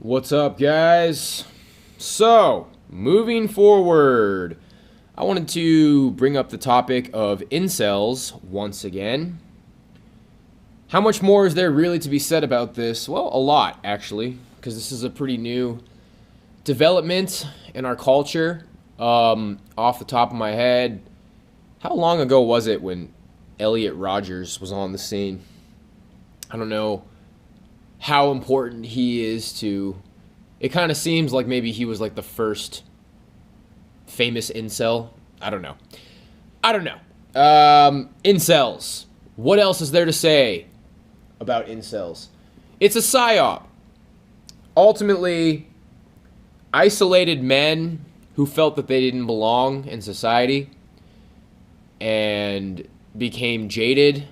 What's up, guys? So, moving forward, I wanted to bring up the topic of incels once again. How much more is there really to be said about this? Well, a lot, actually, because this is a pretty new development in our culture. Off the top of my head, how long ago was it when Elliot Rodgers was on the scene? I don't know how important he is to... It kind of seems like maybe he was like the first famous incel. I don't know. Incels. What else is there to say about incels? It's a psyop. Ultimately, isolated men who felt that they didn't belong in society and became jaded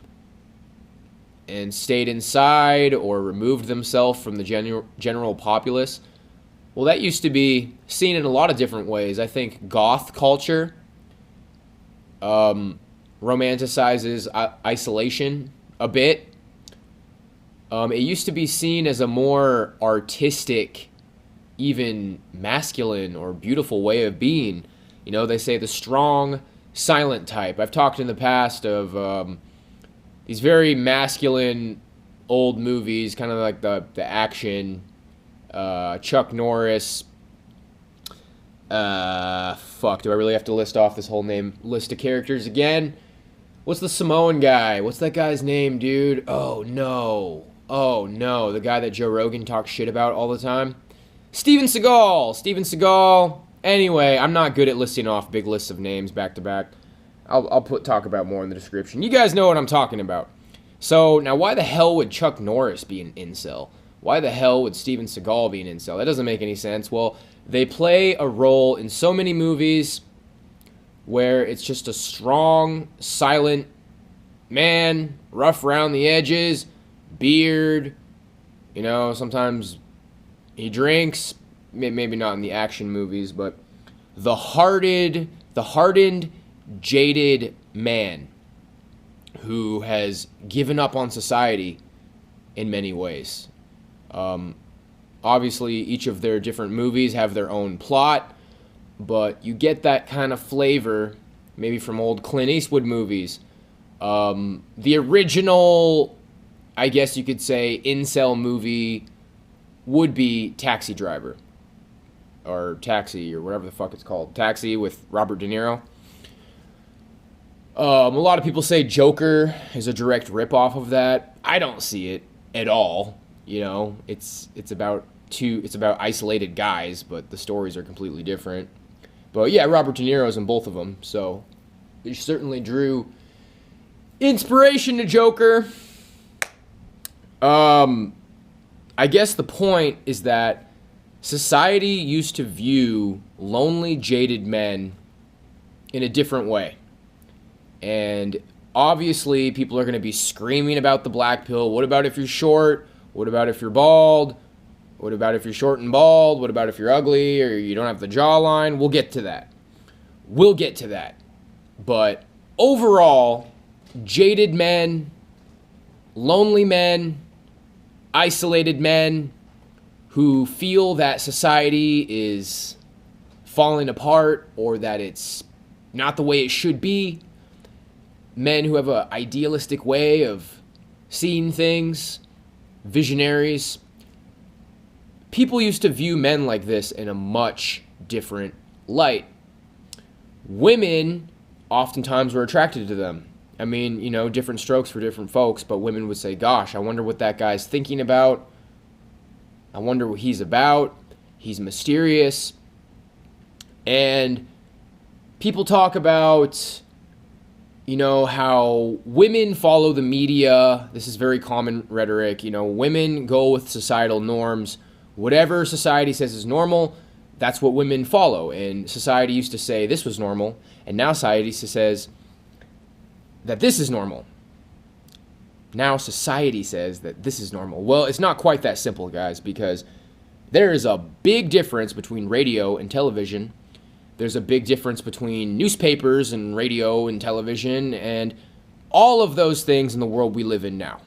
and stayed inside or removed themselves from the general populace. Well, that used to be seen in a lot of different ways. I think goth culture romanticizes isolation a bit. It used to be seen as a more artistic, even masculine or beautiful way of being. You know, they say the strong, silent type. I've talked in the past of these very masculine old movies, kind of like the action, Chuck Norris. Do I really have to list off this whole list of characters again? What's the Samoan guy? What's that guy's name, dude? Oh no, the guy that Joe Rogan talks shit about all the time. Steven Seagal. Anyway, I'm not good at listing off big lists of names back to back. I'll talk about more in the description. You guys know what I'm talking about. So, now why the hell would Chuck Norris be an incel? Why the hell would Steven Seagal be an incel? That doesn't make any sense. Well, they play a role in so many movies where it's just a strong, silent man, rough around the edges, beard, sometimes he drinks, maybe not in the action movies, but the hardened, jaded man who has given up on society in many ways. Obviously, each of their different movies have their own plot, but you get that kind of flavor maybe from old Clint Eastwood movies. The original, I guess you could say, incel movie would be Taxi Driver, or Taxi, or whatever the fuck it's called. Taxi with Robert De Niro. A lot of people say Joker is a direct ripoff of that. I don't see it at all. It's about isolated guys, but the stories are completely different. But yeah, Robert De Niro's in both of them, so he certainly drew inspiration to Joker. I guess the point is that society used to view lonely, jaded men in a different way. And obviously, people are going to be screaming about the black pill. What about if you're short? What about if you're bald? What about if you're short and bald? What about if you're ugly or you don't have the jawline? We'll get to that. But overall, jaded men, lonely men, isolated men who feel that society is falling apart or that it's not the way it should be, men who have an idealistic way of seeing things, visionaries. People used to view men like this in a much different light. Women oftentimes were attracted to them. I mean, different strokes for different folks, but women would say, gosh, I wonder what that guy's thinking about. I wonder what he's about. He's mysterious. And people talk about, how women follow the media. This is very common rhetoric. Women go with societal norms. Whatever society says is normal, that's what women follow. And society used to say this was normal, and now society says that this is normal. Now society says that this is normal. Well, it's not quite that simple, guys, because there is a big difference between radio and television. There's a big difference between newspapers and radio and television and all of those things in the world we live in now.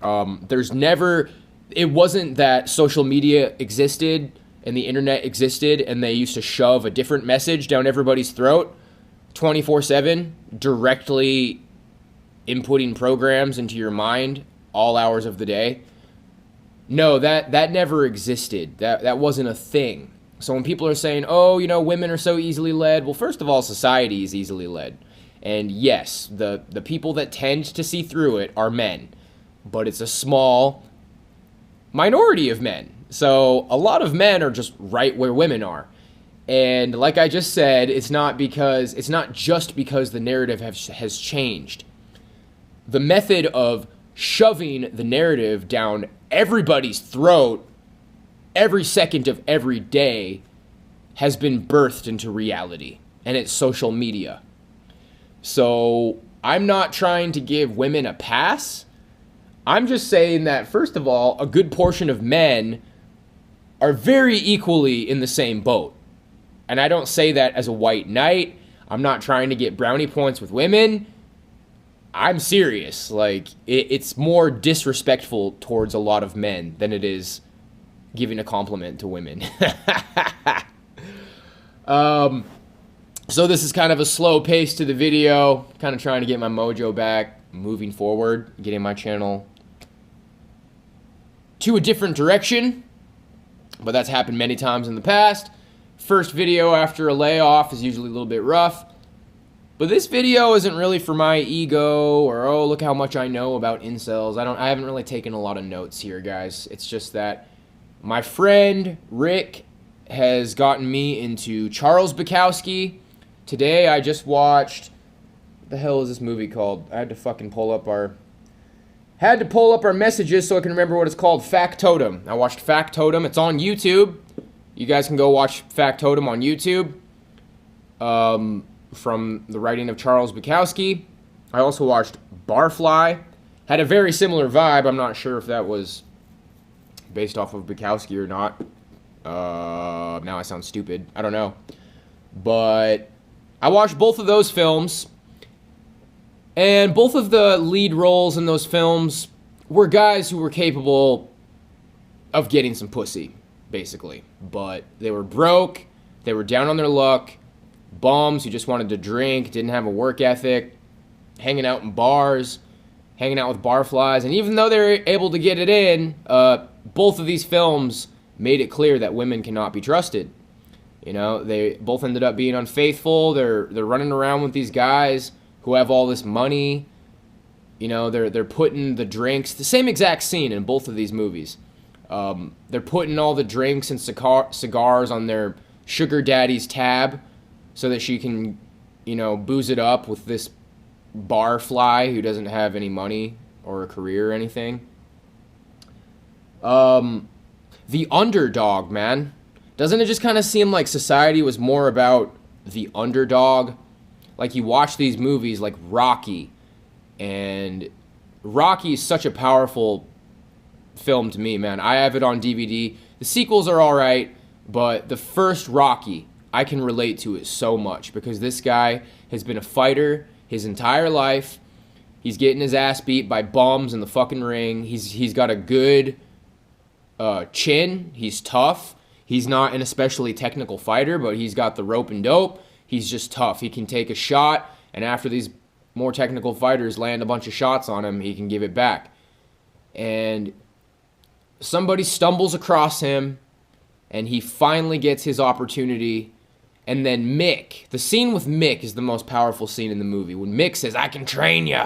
There's never it wasn't that social media existed and the internet existed and they used to shove a different message down everybody's throat 24/7, directly inputting programs into your mind all hours of the day. No, that never existed. That wasn't a thing. So when people are saying, oh, women are so easily led, well, first of all, society is easily led. And yes, the people that tend to see through it are men. But it's a small minority of men. So a lot of men are just right where women are. And like I just said, it's not just because the narrative has changed. The method of shoving the narrative down everybody's throat every second of every day has been birthed into reality, and it's social media. So I'm not trying to give women a pass. I'm just saying that, first of all, a good portion of men are very equally in the same boat. And I don't say that as a white knight. I'm not trying to get brownie points with women. I'm serious. Like, it's more disrespectful towards a lot of men than it is giving a compliment to women. So this is kind of a slow pace to the video, kind of trying to get my mojo back, moving forward, getting my channel to a different direction. But that's happened many times in the past. First video after a layoff is usually a little bit rough. But this video isn't really for my ego or, oh, look how much I know about incels. I haven't really taken a lot of notes here, guys. It's just that my friend Rick has gotten me into Charles Bukowski. Today I just watched, what the hell is this movie called? I had to fucking pull up our messages so I can remember what it's called. Factotum. I watched Factotum. It's on YouTube. You guys can go watch Factotum on YouTube. From the writing of Charles Bukowski. I also watched Barfly. Had a very similar vibe. I'm not sure if that was based off of Bukowski or not. Now I sound stupid. I don't know. But I watched both of those films. And both of the lead roles in those films were guys who were capable of getting some pussy, basically. But they were broke. They were down on their luck. Bums who just wanted to drink, didn't have a work ethic, hanging out in bars, hanging out with barflies. And even though they were able to get it in, both of these films made it clear that women cannot be trusted. They both ended up being unfaithful. They're running around with these guys who have all this money. They're putting the drinks, the same exact scene in both of these movies. They're putting all the drinks and cigars on their sugar daddy's tab, so that she can, booze it up with this barfly who doesn't have any money or a career or anything. The underdog, man. Doesn't it just kind of seem like society was more about the underdog? Like, you watch these movies like Rocky, and Rocky is such a powerful film to me, man. I have it on DVD. The sequels are all right, but the first Rocky, I can relate to it so much because this guy has been a fighter his entire life. He's getting his ass beat by bums in the fucking ring. He's got a good chin. He's tough. He's not an especially technical fighter, but he's got the rope and dope. He's just tough. He can take a shot, and after these more technical fighters land a bunch of shots on him, he can give it back. And somebody stumbles across him, and he finally gets his opportunity. And then Mick, the scene with Mick is the most powerful scene in the movie. When Mick says, "I can train you."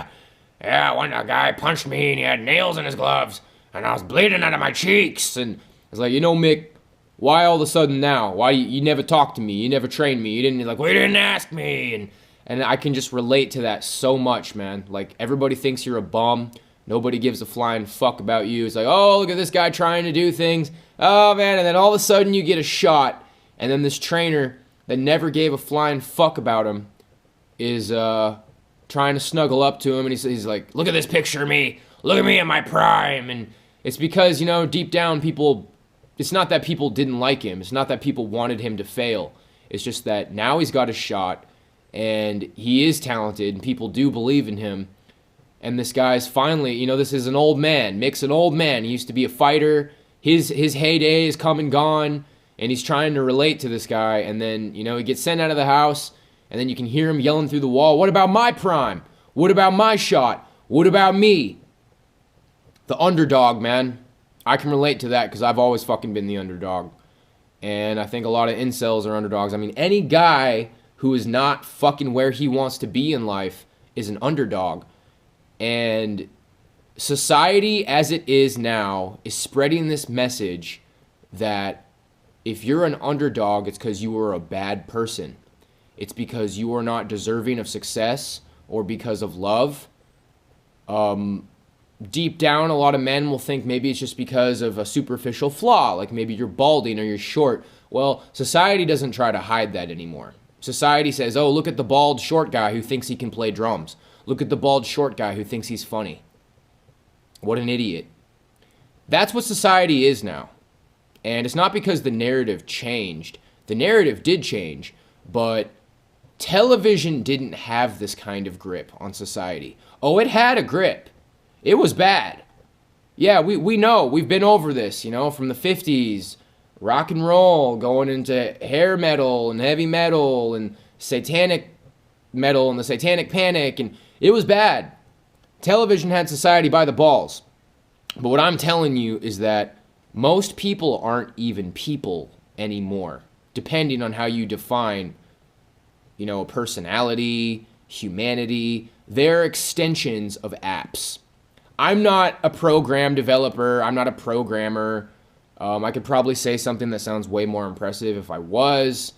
Yeah, one guy punched me and he had nails in his gloves and I was bleeding out of my cheeks. And it's like, Mick, why all of a sudden now? Why you never talked to me? You never trained me. You didn't, well, you didn't ask me. And I can just relate to that so much, man. Like, everybody thinks you're a bum. Nobody gives a flying fuck about you. It's like, oh, look at this guy trying to do things. Oh, man. And then all of a sudden you get a shot. And then this trainer that never gave a flying fuck about him is trying to snuggle up to him. And he's like, look at this picture of me. Look at me in my prime. And it's because, deep down it's not that people didn't like him. It's not that people wanted him to fail. It's just that now he's got a shot and he is talented and people do believe in him. And this guy's finally, this is an old man. Mick's an old man. He used to be a fighter. His heyday is come and gone, and he's trying to relate to this guy. And then, he gets sent out of the house, and then you can hear him yelling through the wall, "What about my prime? What about my shot? What about me?" The underdog, man. I can relate to that because I've always fucking been the underdog. And I think a lot of incels are underdogs. I mean, any guy who is not fucking where he wants to be in life is an underdog. And society as it is now is spreading this message that if you're an underdog, it's because you were a bad person. It's because you are not deserving of success or because of love. Deep down, a lot of men will think maybe it's just because of a superficial flaw, like maybe you're balding or you're short. Well, society doesn't try to hide that anymore. Society says, oh, look at the bald short guy who thinks he can play drums. Look at the bald short guy who thinks he's funny. What an idiot. That's what society is now. And it's not because the narrative changed. The narrative did change, but television didn't have this kind of grip on society. Oh, it had a grip. It was bad. Yeah, we know. We've been over this, from the 50s, rock and roll, going into hair metal and heavy metal and satanic metal and the satanic panic, and it was bad. Television had society by the balls. But what I'm telling you is that most people aren't even people anymore, depending on how you define, personality, humanity. They're extensions of apps. I'm not a program developer. I'm not a programmer. I could probably say something that sounds way more impressive if I was.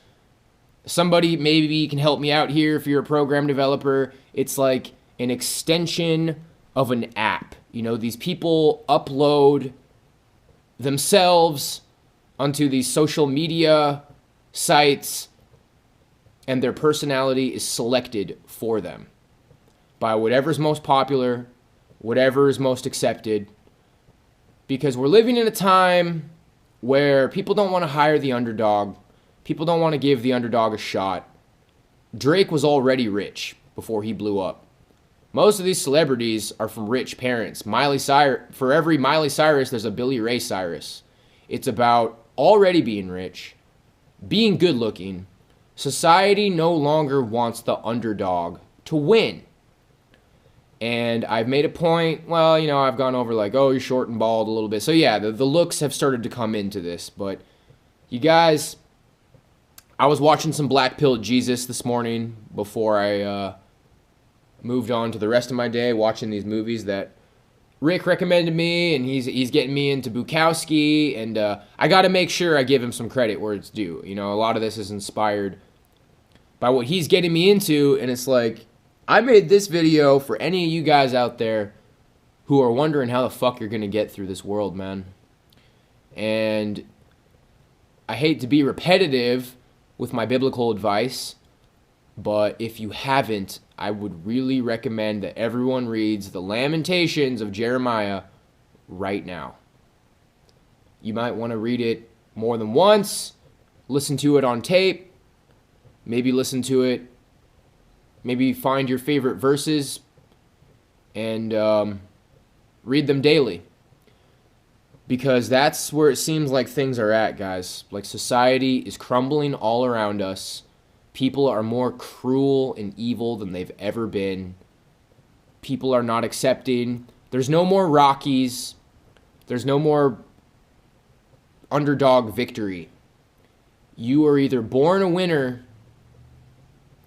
Somebody maybe can help me out here if you're a program developer. It's like an extension of an app. These people upload themselves onto these social media sites, and their personality is selected for them by whatever's most popular, whatever is most accepted, because we're living in a time where people don't want to hire the underdog. People don't want to give the underdog a shot. Drake was already rich before he blew up. Most of these celebrities are from rich parents. For every Miley Cyrus, there's a Billy Ray Cyrus. It's about already being rich, being good looking. Society no longer wants the underdog to win. And I've made a point, I've gone over like, oh, you're short and bald a little bit. So yeah, the looks have started to come into this. But you guys, I was watching some Black Pill Jesus this morning before I moved on to the rest of my day, watching these movies that Rick recommended me, and he's getting me into Bukowski, and I got to make sure I give him some credit where it's due. A lot of this is inspired by what he's getting me into, and it's like, I made this video for any of you guys out there who are wondering how the fuck you're going to get through this world, man. And I hate to be repetitive with my biblical advice, but if you haven't, I would really recommend that everyone reads the Lamentations of Jeremiah right now. You might want to read it more than once, listen to it on tape, maybe listen to it, maybe find your favorite verses and read them daily. Because that's where it seems like things are at, guys. Like, society is crumbling all around us. People are more cruel and evil than they've ever been. People are not accepting. There's no more Rockies. There's no more underdog victory. You are either born a winner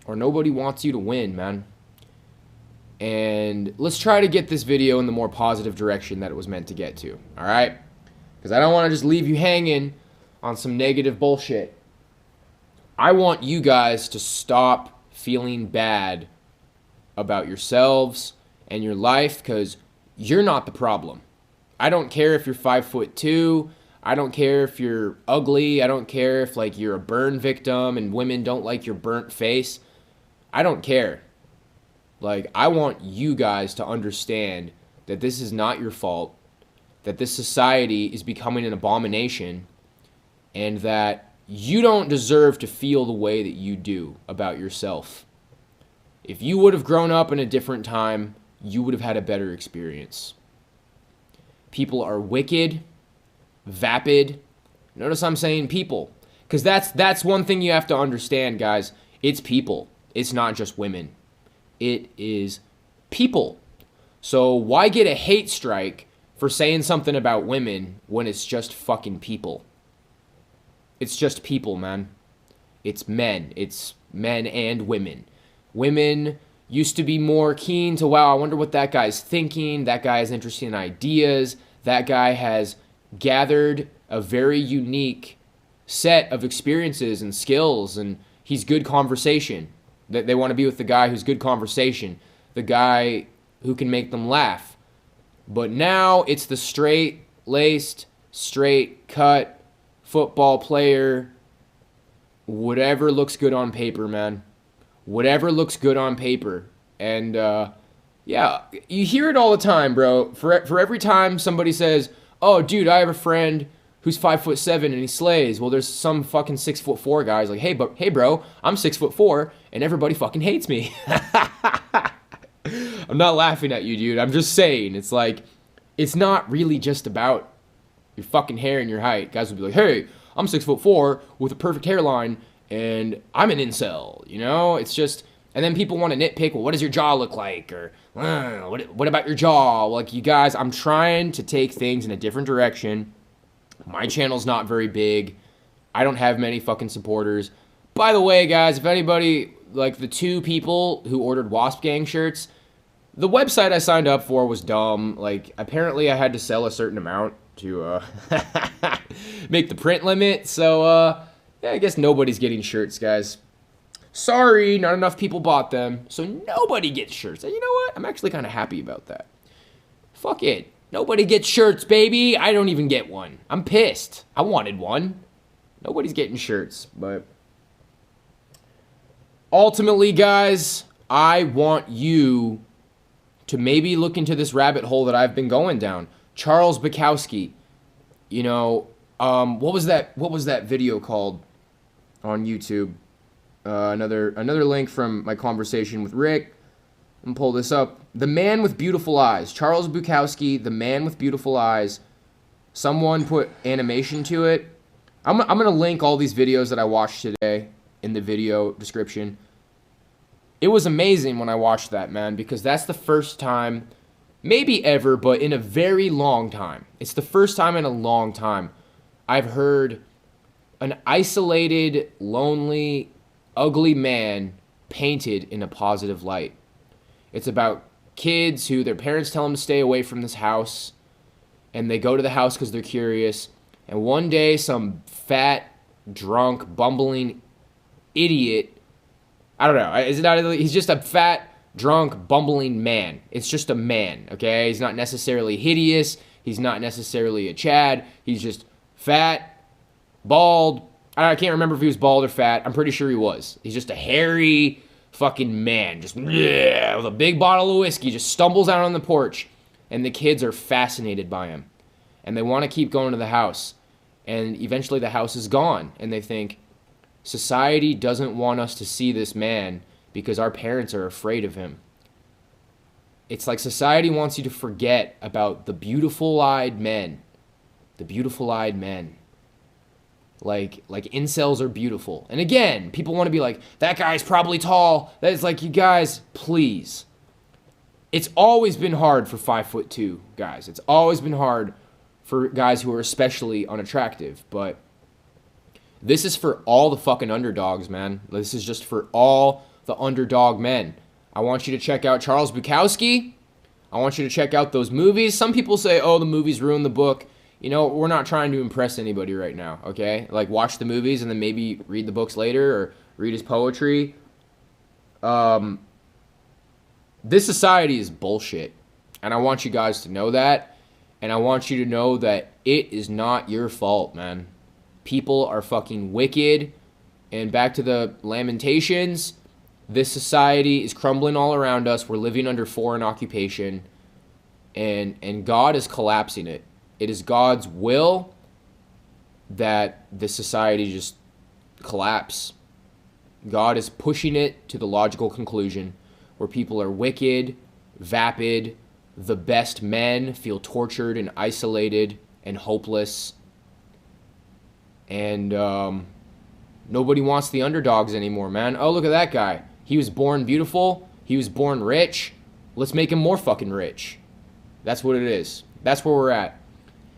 or nobody wants you to win, man. And let's try to get this video in the more positive direction that it was meant to get to, all right? Because I don't want to just leave you hanging on some negative bullshit. I want you guys to stop feeling bad about yourselves and your life, because you're not the problem. I don't care if you're 5'2". I don't care if you're ugly. I don't care if you're a burn victim and women don't like your burnt face. I don't care. I want you guys to understand that this is not your fault, that this society is becoming an abomination, and that you don't deserve to feel the way that you do about yourself. If you would have grown up in a different time, you would have had a better experience. People are wicked, vapid. Notice I'm saying people, because that's one thing you have to understand, guys. It's people. It's not just women. It is people. So why get a hate strike for saying something about women when it's just fucking people? It's just people, man. It's men. It's men and women. Women used to be more keen to, wow, I wonder what that guy's thinking. That guy is interested in ideas. That guy has gathered a very unique set of experiences and skills, and he's good conversation. They want to be with the guy who's good conversation, the guy who can make them laugh. But now it's the straight-laced, straight-cut football player, whatever looks good on paper, man. Whatever looks good on paper. And, yeah, you hear it all the time, bro. For every time somebody says, oh, dude, I have a friend who's 5'7" and he slays. Well, there's some fucking 6'4" guys like, hey, bro, I'm 6'4" and everybody fucking hates me. I'm not laughing at you, dude. I'm just saying, it's like, it's not really just about your fucking hair and your height. Guys will be like, hey, I'm 6'4" with a perfect hairline and I'm an incel, you know? It's just, and then people want to nitpick, well, what does your jaw look like? Or, what about your jaw? Like, you guys, I'm trying to take things in a different direction. My channel's not very big. I don't have many fucking supporters. By the way, guys, if anybody, like the 2 people who ordered Wasp Gang shirts, the website I signed up for was dumb. Like, apparently I had to sell a certain amount to make the print limit. So, yeah, I guess nobody's getting shirts, guys. Sorry, not enough people bought them. So nobody gets shirts. And you know what? I'm actually kind of happy about that. Fuck it. Nobody gets shirts, baby. I don't even get one. I'm pissed. I wanted one. Nobody's getting shirts, but ultimately, guys, I want you to maybe look into this rabbit hole that I've been going down. Charles Bukowski. You know, what was that video called on YouTube? Another link from my conversation with Rick. I'm gonna pull this up. The Man with Beautiful Eyes. Charles Bukowski, The Man with Beautiful Eyes. Someone put animation to it. I'm gonna link all these videos that I watched today in the video description. It was amazing when I watched that, man, because that's the first time, maybe ever, but in a very long time. It's the first time in a long time I've heard an isolated, lonely, ugly man painted in a positive light. It's about kids who their parents tell them to stay away from this house, and they go to the house because they're curious, and one day some fat, drunk, bumbling idiot, I don't know, is it not, he's just a fat, drunk, bumbling man. It's just a man, okay? He's not necessarily hideous, he's not necessarily a Chad, he's just fat, bald, I can't remember if he was bald or fat, I'm pretty sure he was. He's just a hairy fucking man, just with a big bottle of whiskey, just stumbles out on the porch, and the kids are fascinated by him, and they want to keep going to the house, and eventually the house is gone, and they think, society doesn't want us to see this man because our parents are afraid of him. It's like society wants you to forget about the beautiful-eyed men, the beautiful-eyed men. Like incels are beautiful. And again, people want to be like, that guy's probably tall. That is like, you guys, please. It's always been hard for 5'2" guys. It's always been hard for guys who are especially unattractive. But this is for all the fucking underdogs, man. This is just for all the underdog men. I want you to check out Charles Bukowski. I want you to check out those movies. Some people say, oh, the movies ruined the book. You know, we're not trying to impress anybody right now, okay? Like, watch the movies and then maybe read the books later or read his poetry. This society is bullshit. And I want you guys to know that. And I want you to know that it is not your fault, man. People are fucking wicked. And back to the Lamentations, this society is crumbling all around us. We're living under foreign occupation. And God is collapsing it. It is God's will that this society just collapse. God is pushing it to the logical conclusion where people are wicked, vapid. The best men feel tortured and isolated and hopeless. And nobody wants the underdogs anymore, man. Oh, look at that guy. He was born beautiful. He was born rich. Let's make him more fucking rich. That's what it is. That's where we're at.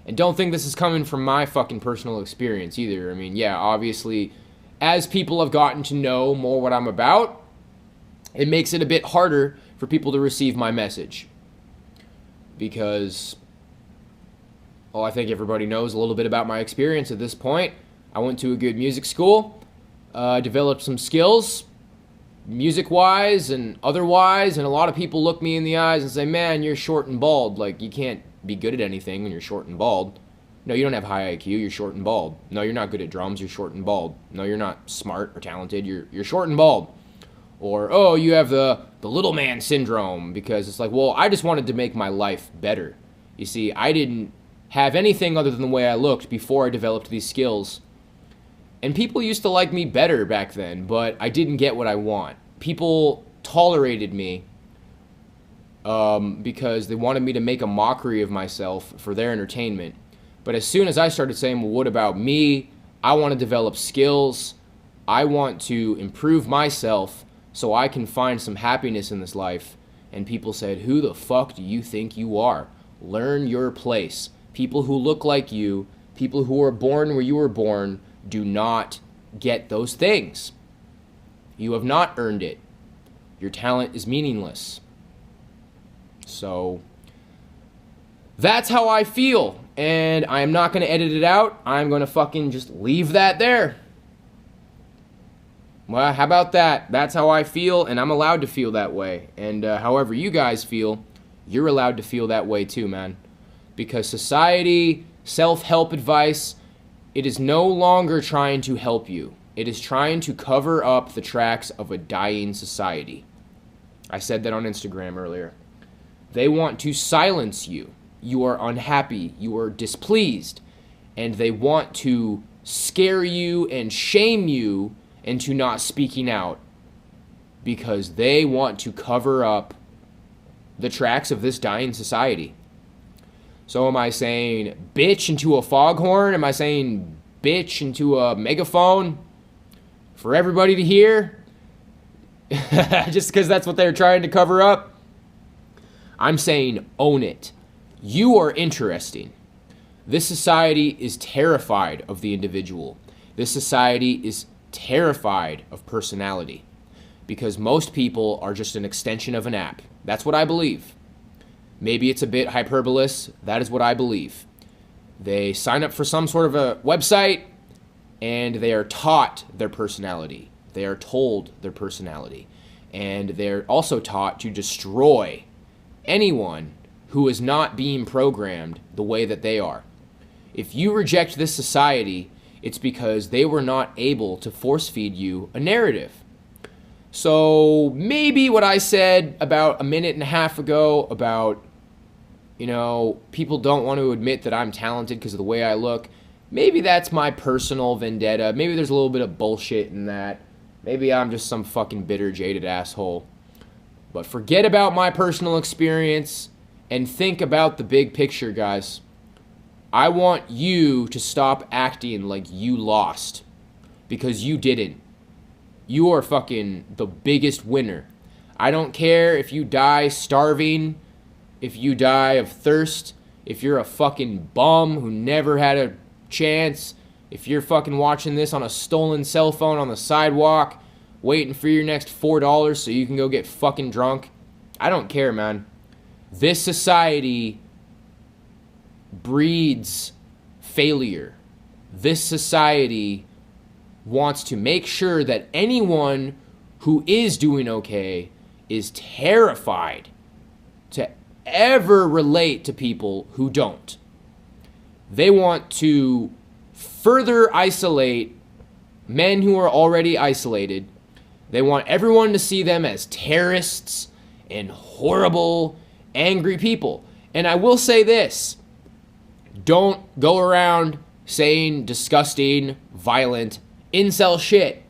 And don't think this is coming from my fucking personal experience either. I mean, yeah, obviously, as people have gotten to know more what I'm about, it makes it a bit harder for people to receive my message. Because, well, I think everybody knows a little bit about my experience at this point. I went to a good music school, developed some skills, music-wise and otherwise, and a lot of people look me in the eyes and say, man, you're short and bald. Like, you can't be good at anything when you're short and bald. No, you don't have high IQ, you're short and bald. No, you're not good at drums, you're short and bald. No, you're not smart or talented, you're short and bald. Or, oh, you have the little man syndrome, because it's like, well, I just wanted to make my life better. You see, I didn't have anything other than the way I looked before I developed these skills. And people used to like me better back then, but I didn't get what I want. People tolerated me because they wanted me to make a mockery of myself for their entertainment. But as soon as I started saying, well, what about me? I want to develop skills. I want to improve myself so I can find some happiness in this life. And people said, who the fuck do you think you are? Learn your place. People who look like you, people who were born where you were born, do not get those things. You have not earned it. Your talent is meaningless. So that's how I feel. And I am not going to edit it out. I'm going to fucking just leave that there. Well, how about that? That's how I feel, and I'm allowed to feel that way. And however you guys feel, you're allowed to feel that way too, man. Because society, self-help advice, it is no longer trying to help you. It is trying to cover up the tracks of a dying society. I said that on Instagram earlier. They want to silence you. You are unhappy. You are displeased. And they want to scare you and shame you into not speaking out. Because they want to cover up the tracks of this dying society. So am I saying bitch into a foghorn? Am I saying bitch into a megaphone for everybody to hear? Just because that's what they're trying to cover up? I'm saying own it. You are interesting. This society is terrified of the individual. This society is terrified of personality. Because most people are just an extension of an app. That's what I believe. Maybe it's a bit hyperbolous. That is what I believe. They sign up for some sort of a website, and they are taught their personality. They are told their personality. And they're also taught to destroy anyone who is not being programmed the way that they are. If you reject this society, it's because they were not able to force feed you a narrative. So maybe what I said about a minute and a half ago about, people don't want to admit that I'm talented because of the way I look, maybe that's my personal vendetta. Maybe there's a little bit of bullshit in that. Maybe I'm just some fucking bitter, jaded asshole. But forget about my personal experience and think about the big picture, guys. I want you to stop acting like you lost, because you didn't. You are fucking the biggest winner. I don't care if you die starving, if you die of thirst, if you're a fucking bum who never had a chance, if you're fucking watching this on a stolen cell phone on the sidewalk, waiting for your next $4 so you can go get fucking drunk. I don't care, man. This society breeds failure. This society wants to make sure that anyone who is doing okay is terrified to ever relate to people who don't. They want to further isolate men who are already isolated. They want everyone to see them as terrorists and horrible, angry people. And I will say this. Don't go around saying disgusting, violent, incel shit.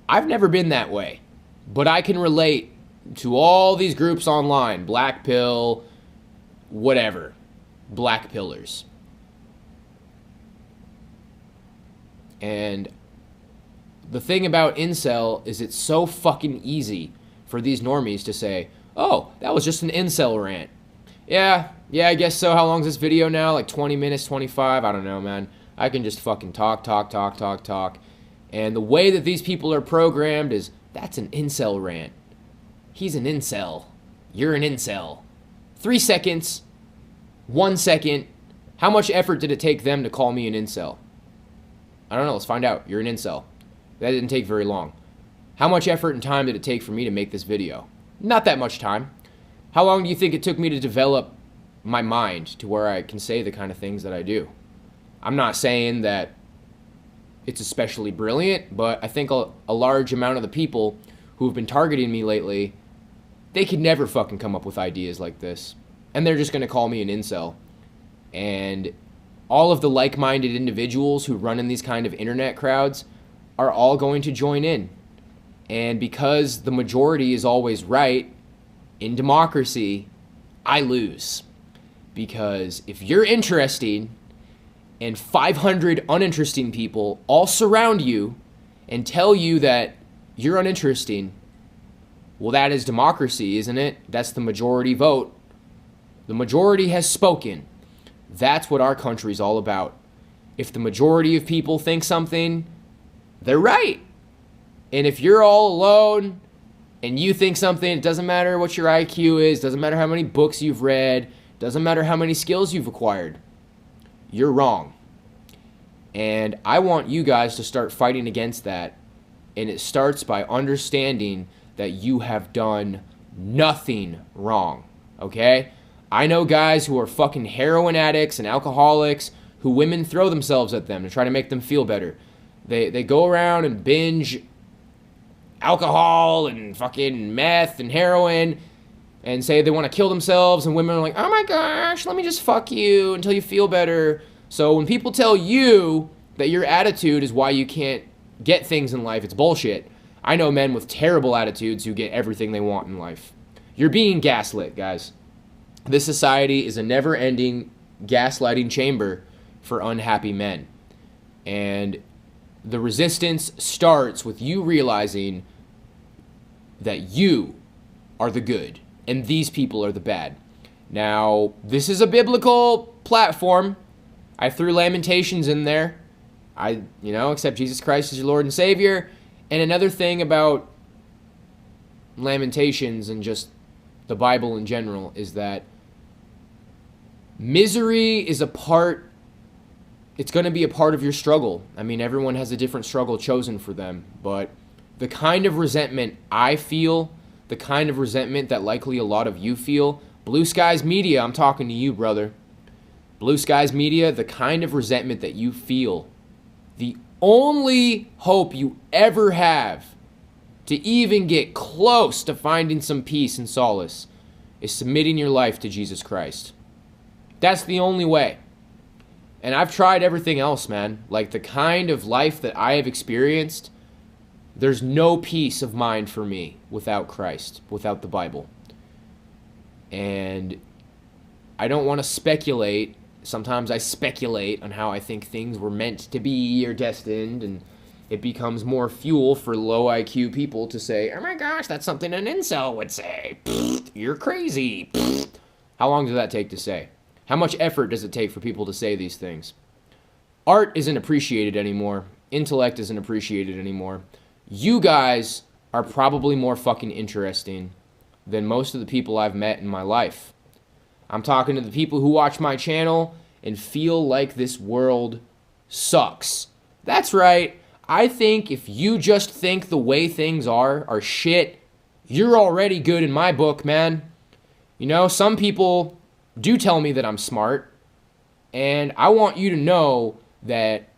I've never been that way. But I can relate to all these groups online, black pill, whatever, black pillars. And the thing about incel is it's so fucking easy for these normies to say, oh, that was just an incel rant. Yeah, I guess so. How long is this video now? Like 20 minutes, 25? I don't know, man. I can just fucking talk. And the way that these people are programmed is, that's an incel rant. He's an incel. You're an incel. 3 seconds. 1 second. How much effort did it take them to call me an incel? I don't know. Let's find out. You're an incel. That didn't take very long. How much effort and time did it take for me to make this video? Not that much time. How long do you think it took me to develop my mind to where I can say the kind of things that I do? I'm not saying that it's especially brilliant, but I think a large amount of the people who have been targeting me lately, they could never fucking come up with ideas like this. And they're just going to call me an incel. And all of the like-minded individuals who run in these kind of internet crowds are all going to join in. And because the majority is always right, in democracy, I lose. Because if you're interesting and 500 uninteresting people all surround you and tell you that you're uninteresting, well, that is democracy, isn't it? That's the majority vote. The majority has spoken. That's what our country's all about. If the majority of people think something, they're right. And if you're all alone and you think something, it doesn't matter what your IQ is, doesn't matter how many books you've read, doesn't matter how many skills you've acquired, you're wrong. And I want you guys to start fighting against that. And it starts by understanding that you have done nothing wrong, okay? I know guys who are fucking heroin addicts and alcoholics who women throw themselves at them to try to make them feel better. They go around and binge alcohol and fucking meth and heroin and say they want to kill themselves, and women are like, oh my gosh, let me just fuck you until you feel better. So when people tell you that your attitude is why you can't get things in life, it's bullshit. I know men with terrible attitudes who get everything they want in life. You're being gaslit, guys. This society is a never-ending gaslighting chamber for unhappy men. And the resistance starts with you realizing that you are the good and these people are the bad. Now, this is a biblical platform. I threw Lamentations in there. Accept Jesus Christ as your Lord and Savior. And another thing about Lamentations and just the Bible in general is that misery is it's going to be a part of your struggle. I mean, everyone has a different struggle chosen for them, but the kind of resentment I feel, the kind of resentment that likely a lot of you feel, Blue Skies Media, I'm talking to you, brother. Blue Skies Media, the kind of resentment that you feel, the only hope you ever have to even get close to finding some peace and solace is submitting your life to Jesus Christ. That's the only way. And I've tried everything else, man. Like the kind of life that I have experienced, there's no peace of mind for me without Christ, without the Bible. And I don't want to speculate. Sometimes I speculate on how I think things were meant to be or destined, and it becomes more fuel for low IQ people to say, oh my gosh, that's something an incel would say. You're crazy. How long does that take to say? How much effort does it take for people to say these things? Art isn't appreciated anymore. Intellect isn't appreciated anymore. You guys are probably more fucking interesting than most of the people I've met in my life. I'm talking to the people who watch my channel and feel like this world sucks. That's right. I think if you just think the way things are shit, you're already good in my book, man. You know, some people do tell me that I'm smart, and I want you to know that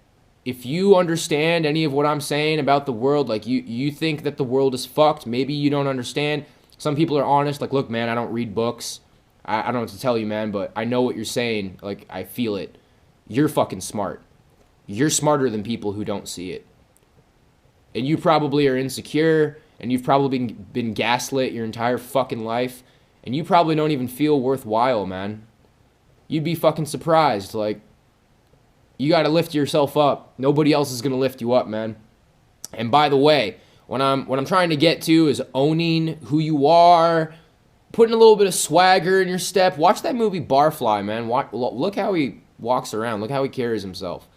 if you understand any of what I'm saying about the world, like you think that the world is fucked, maybe you don't understand. Some people are honest, like, look, man, I don't read books. I don't know what to tell you, man, but I know what you're saying. Like, I feel it. You're fucking smart. You're smarter than people who don't see it. And you probably are insecure, and you've probably been gaslit your entire fucking life, and you probably don't even feel worthwhile, man. You'd be fucking surprised. Like, you got to lift yourself up. Nobody else is going to lift you up, man. And by the way, what I'm trying to get to is owning who you are, putting a little bit of swagger in your step. Watch that movie Barfly, man. Look how he walks around. Look how he carries himself.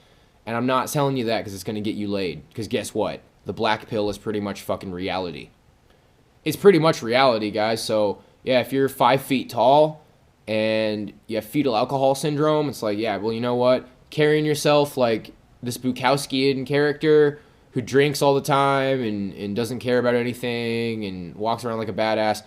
And I'm not telling you that because it's going to get you laid. Because guess what? The black pill is pretty much fucking reality. It's pretty much reality, guys. So, yeah, if you're 5 feet tall and you have fetal alcohol syndrome, it's like, yeah, well, you know what? Carrying yourself like this Bukowskian character who drinks all the time and doesn't care about anything and walks around like a badass,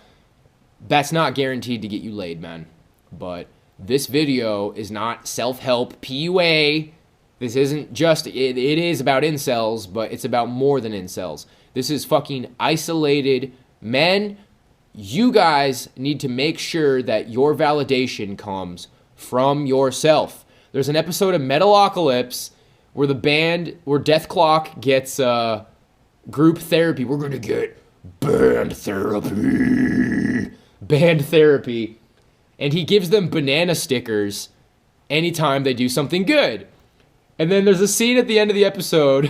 that's not guaranteed to get you laid, man. But this video is not self-help PUA. This isn't just, it is about incels, but it's about more than incels. This is fucking isolated men. You guys need to make sure that your validation comes from yourself. There's an episode of Metalocalypse where Death Clock gets group therapy. We're going to get band therapy. And he gives them banana stickers anytime they do something good. And then there's a scene at the end of the episode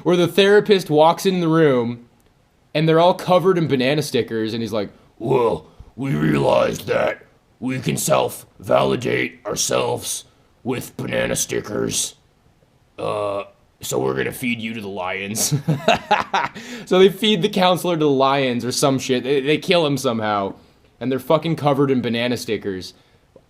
where the therapist walks in the room and they're all covered in banana stickers. And he's like, well, we realized that we can self-validate ourselves with banana stickers. So we're going to feed you to the lions. So they feed the counselor to the lions or some shit. They kill him somehow. And they're fucking covered in banana stickers.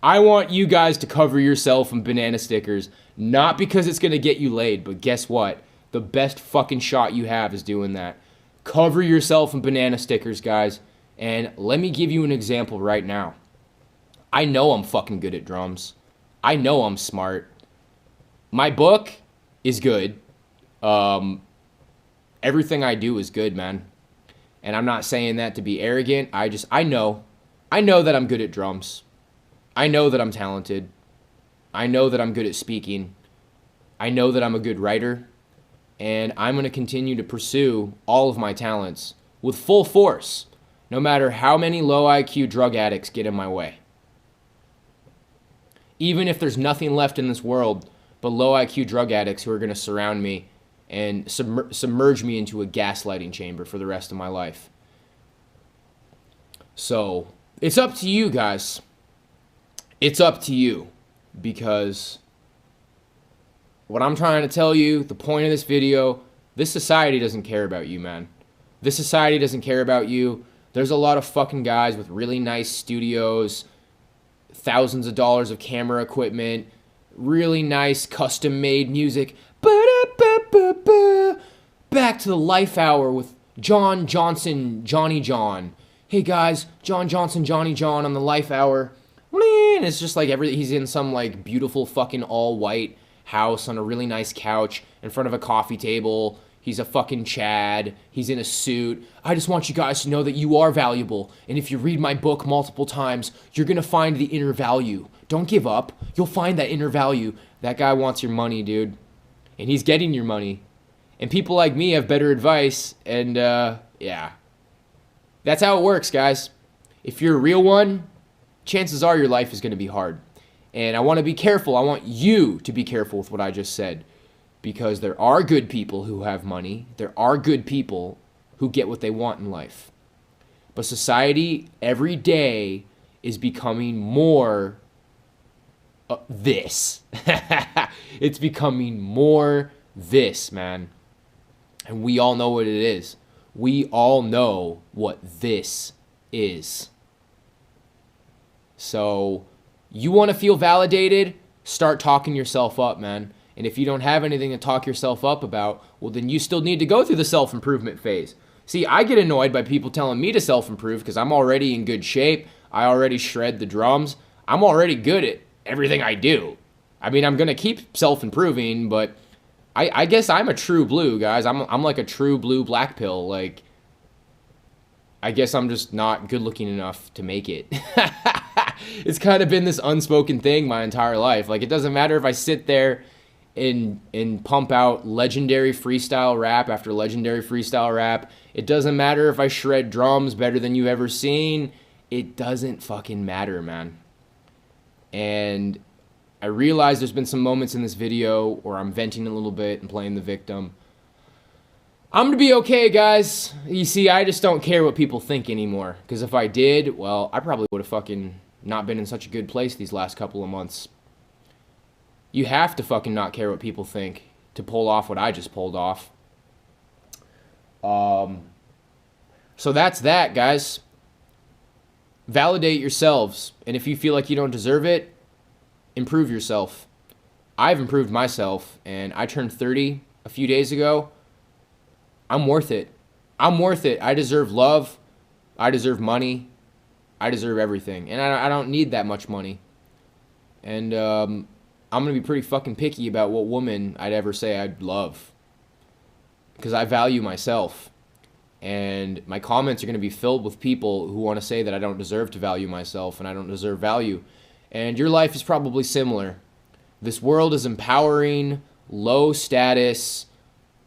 I want you guys to cover yourself in banana stickers. Not because it's going to get you laid, but guess what? The best fucking shot you have is doing that. Cover yourself in banana stickers, guys. And let me give you an example right now. I know I'm fucking good at drums. I know I'm smart. My book is good. Everything I do is good, man. And I'm not saying that to be arrogant. I know that I'm good at drums. I know that I'm talented. I know that I'm good at speaking. I know that I'm a good writer. And I'm going to continue to pursue all of my talents with full force, no matter how many low IQ drug addicts get in my way. Even if there's nothing left in this world but low IQ drug addicts who are going to surround me and submerge me into a gaslighting chamber for the rest of my life. So, it's up to you, guys. It's up to you. Because what I'm trying to tell you, the point of this video, this society doesn't care about you, man. This society doesn't care about you. There's a lot of fucking guys with really nice studios, thousands of dollars of camera equipment, really nice custom-made music. Back to the Life Hour with John Johnson, Johnny John. Hey guys, John Johnson, Johnny John on the Life Hour. And it's just like he's in some like beautiful fucking all-white house on a really nice couch in front of a coffee table. He's a fucking Chad. He's in a suit. I just want you guys to know that you are valuable. And if you read my book multiple times, you're going to find the inner value. Don't give up. You'll find that inner value. That guy wants your money, dude. And he's getting your money. And people like me have better advice. And, yeah. That's how it works, guys. If you're a real one, chances are your life is going to be hard. And I want to be careful. I want you to be careful with what I just said. Because there are good people who have money. There are good people who get what they want in life. But society, every day, is becoming more this. It's becoming more this, man. And we all know what it is. We all know what this is. So, you want to feel validated? Start talking yourself up, man. And if you don't have anything to talk yourself up about, well, then you still need to go through the self-improvement phase. See, I get annoyed by people telling me to self-improve because I'm already in good shape. I already shred the drums. I'm already good at everything I do. I mean, I'm going to keep self-improving, but I guess I'm a true blue, guys. I'm like a true blue black pill. Like, I guess I'm just not good looking enough to make it. It's kind of been this unspoken thing my entire life. Like, it doesn't matter if I sit there and pump out legendary freestyle rap after legendary freestyle rap. It doesn't matter if I shred drums better than you've ever seen. It doesn't fucking matter, man. And I realize there's been some moments in this video where I'm venting a little bit and playing the victim. I'm gonna be okay, guys. You see, I just don't care what people think anymore. Because if I did, well, I probably would have fucking not been in such a good place these last couple of months. You have to fucking not care what people think to pull off what I just pulled off. So that's that, guys. Validate yourselves. And if you feel like you don't deserve it, improve yourself. I've improved myself, and I turned 30 a few days ago. I'm worth it. I'm worth it. I deserve love. I deserve money. I deserve everything. And I don't need that much money. And I'm going to be pretty fucking picky about what woman I'd ever say I'd love. Because I value myself. And my comments are going to be filled with people who want to say that I don't deserve to value myself and I don't deserve value. And your life is probably similar. This world is empowering, low status,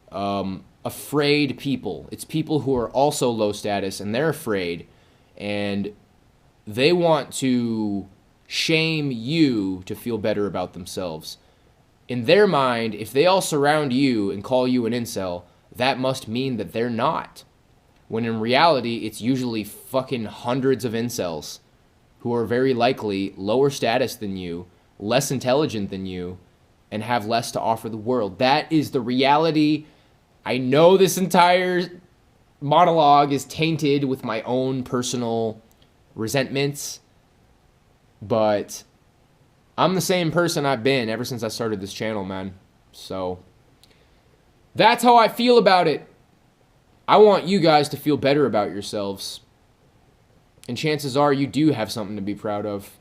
afraid people. It's people who are also low status and they're afraid. And they want to shame you to feel better about themselves. In their mind, if they all surround you and call you an incel, that must mean that they're not. When in reality, it's usually fucking hundreds of incels who are very likely lower status than you, less intelligent than you, and have less to offer the world. That is the reality. I know this entire monologue is tainted with my own personal resentments, but I'm the same person I've been ever since I started this channel, man. So that's how I feel about it. I want you guys to feel better about yourselves. And chances are you do have something to be proud of.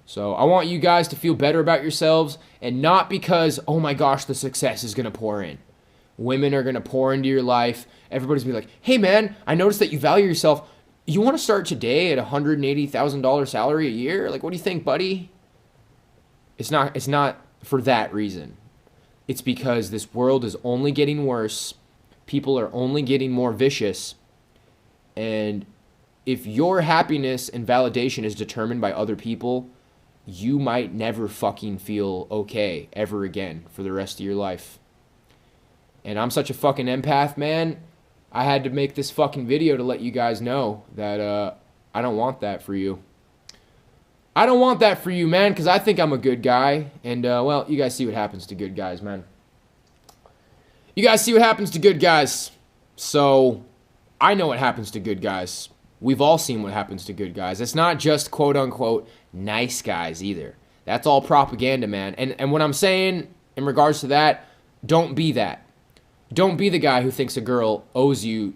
So I want you guys to feel better about yourselves, and not because, oh my gosh, the success is going to pour in. Women are going to pour into your life. Everybody's going to be like, hey man, I noticed that you value yourself. You want to start today at $180,000 salary a year? Like, what do you think, buddy? It's not for that reason. It's because this world is only getting worse. People are only getting more vicious. And if your happiness and validation is determined by other people, you might never fucking feel okay ever again for the rest of your life. And I'm such a fucking empath, man. I had to make this fucking video to let you guys know that I don't want that for you. I don't want that for you, man, because I think I'm a good guy. And, well, you guys see what happens to good guys, man. You guys see what happens to good guys. So, I know what happens to good guys. We've all seen what happens to good guys. It's not just quote-unquote nice guys either. That's all propaganda, man. And what I'm saying in regards to that, don't be that. Don't be the guy who thinks a girl owes you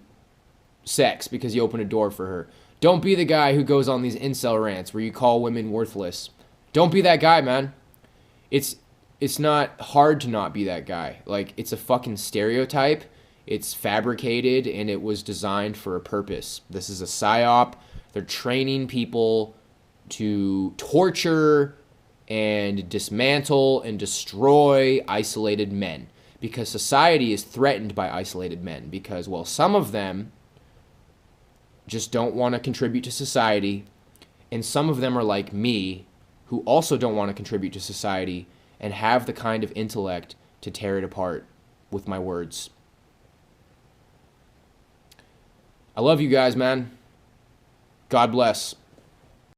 sex because you open a door for her. Don't be the guy who goes on these incel rants where you call women worthless. Don't be that guy, man. It's not hard to not be that guy. Like, it's a fucking stereotype. It's fabricated, and it was designed for a purpose. This is a psyop. They're training people to torture and dismantle and destroy isolated men. Because society is threatened by isolated men. Because, well, some of them just don't want to contribute to society. And some of them are like me, who also don't want to contribute to society and have the kind of intellect to tear it apart with my words. I love you guys, man. God bless.